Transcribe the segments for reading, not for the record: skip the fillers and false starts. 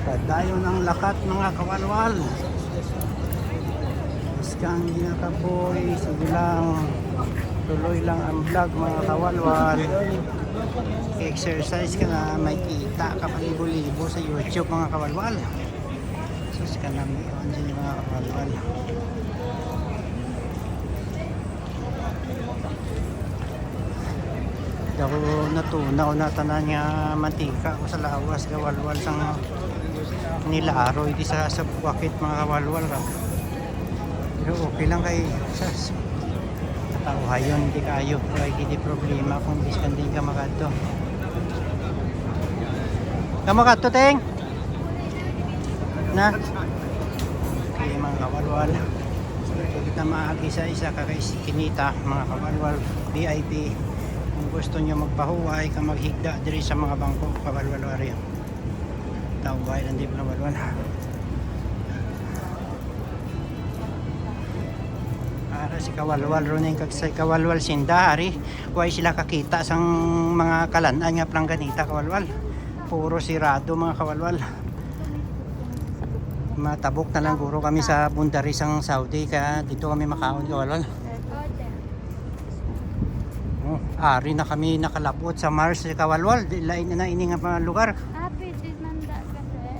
Padayon ang lakat mga kawalwal. Iskang ginakapoy, sige lang. Tuloy lang ang vlog mga kawalwal. Exercise ka na, may kita ka palibo-libo sa YouTube mga kawalwal. Sus ka na may onsin mga kawalwal. Ako natunaw na tanan nga mantika ko sa lawas kawalwal sang nilaroy di sa buwakit mga kawalwal ka. Pero okay lang kay sas katauhayon hindi kayo kay hindi problema kung biskan din ka makadto. Kamakadto teng na okay mga kawalwal. Kita maagi sa isa ka kay kinita mga kawalwal VIP. Kung gusto nyo magpahuway ka maghigda diri sa mga bangko kawalwal area taway lang di pa kawalwal para si kawalwal ron kag sa kawalwal sinda ari way sila kakita sang mga kalan-an nga plangganita kawalwal puro sirado mga kawalwal matabok na lang guro kami sa bundari sang Saudi ka dito kami makaon kawalwal. Ari na kami nakalapot sa Mars kawalwal lain na ini nga lugar. Happy din man da kasi.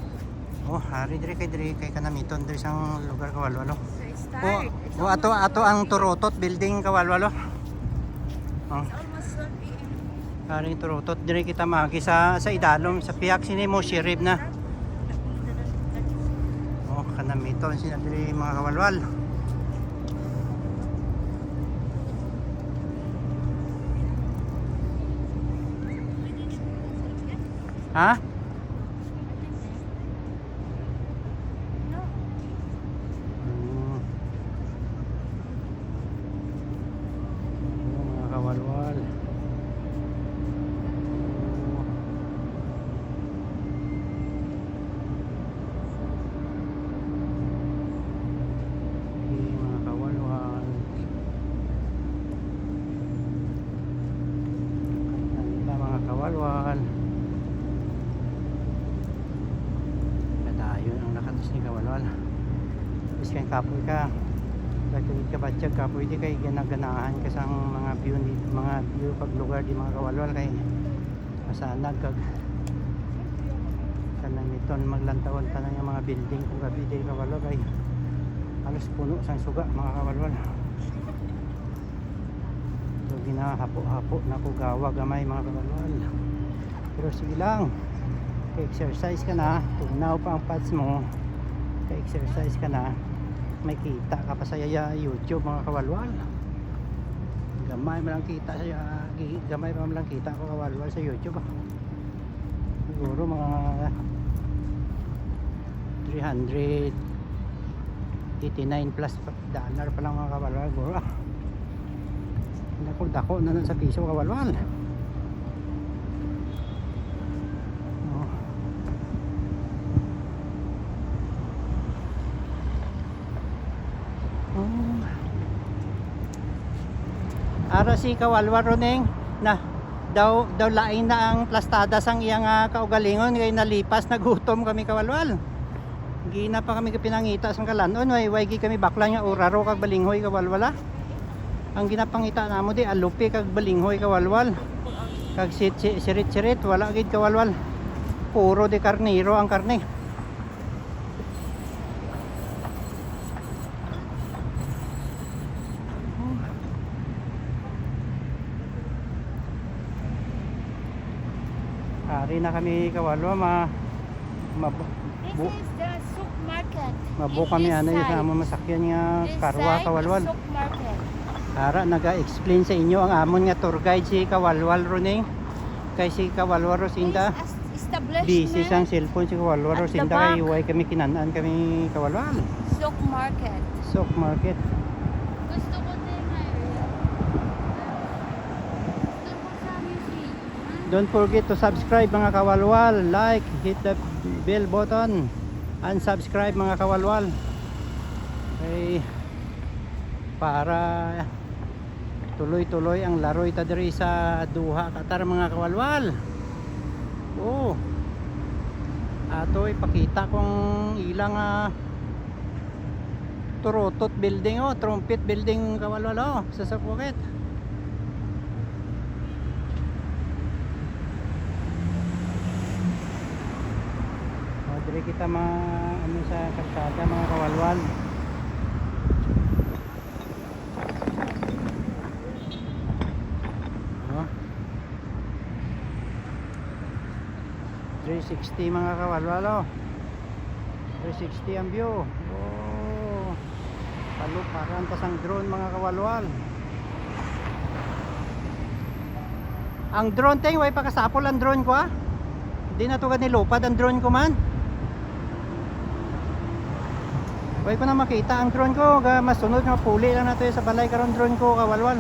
Ari dire kay kanamiton dire sang lugar kawalwal. So start. Ato ang Turotot building kawalwal. It's almost 1 p.m. Ari Turotot dire kita magi sa idalom sa piyak sini mo shirib na. Kanamiton sina dire mga kawalwal. Ha? Mga kawalwal. Mga kawalwal. Mga kawalwal. Ayun ang nakatus ni kawalwal. Biskan kapoy ka. Pagkakit ka batyag kapoy di kay ganaganahan ka sa mga view pag lugar di mga kawalwal kay masanag kag kanamiton maglantawon tanan yung mga building kung gabi di kawalwal kay halos puno sang suga mga kawalwal. So ginahapo-hapo na ko gawa gamay mga kawalwal. Pero sige lang. Exercise ka na, tugnaw pa ang pads mo, exercise ka na, may kita ka pa sa YouTube mga kawalwal. Gamay mo lang kita sa gamay pa lang kita ko kawalwal sa YouTube. Siguro mga 389 plus dollar pa lang mga kawalwal siguro. Dako na sa piso kawalwal. Ara si kawalwal roneng na daw lain na ang plastada sang iyang kaugalingon kay nalipas nagutom kami kawalwal. Gina pa kami pinangita sang kalanon way kami baklang nga uraro kag balinghoy kawalwala. Ang ginapangita namo di alupi kag balinghoy kawalwal. Kag sirit wala gid kawalwal. Puro de karniro ang karne. Ari na kami kawalwa This is the souk market. Mabo kami ano yung sa masakyan nga karwa kawalwal. Souk market. Ara naga-explain sa inyo ang amon nga tour guide si kawalwal roneng. Kay si kawalwal Rosinda busy sang cellphone si kawalwal Rosinda kay way kami kinanaan kami kawalwal. Souk market. Souk market. Gusto ko din area. Gusto ko sa museum. Don't forget to subscribe mga kawalwal, like, hit the bell button, and subscribe mga kawalwal. Okay, para tuloy-tuloy ang laroy ta diri sa Duha, Qatar mga kawalwal. Oh. Ato ipakita kung ilang turutot building trumpet building kawalwal sa Sapukit. Dire kita ano sa kalsada mga kawalwal. Oh. 360 mga kawalwal 360 ang view. Oh. Palok parang pasang drone mga kawalwal. Ang drone tay way pa kasapol ang drone ko Hindi na to ganilupad ang drone ko man. Way ko na makita ang drone ko, masunod nga puli lang nato sa balay karon drone ko kawalwal.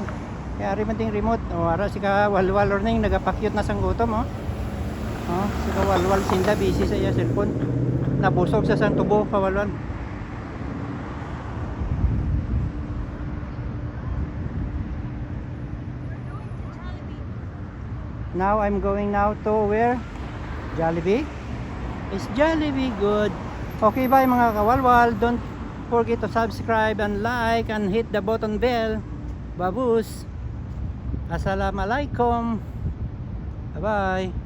Kaya ari man ting remote. Ara si kawalwal orning nagapakyut na sang gutom si kawalwal sinda busy sa iya cellphone. Nabusog sa Santubo kawalwal. Now I'm going now to where? Jollibee? Is Jollibee good? Okay, bye mga kawalwal. Don't forget to subscribe and like and hit the button bell. Babus. Assalamualaikum. Bye bye.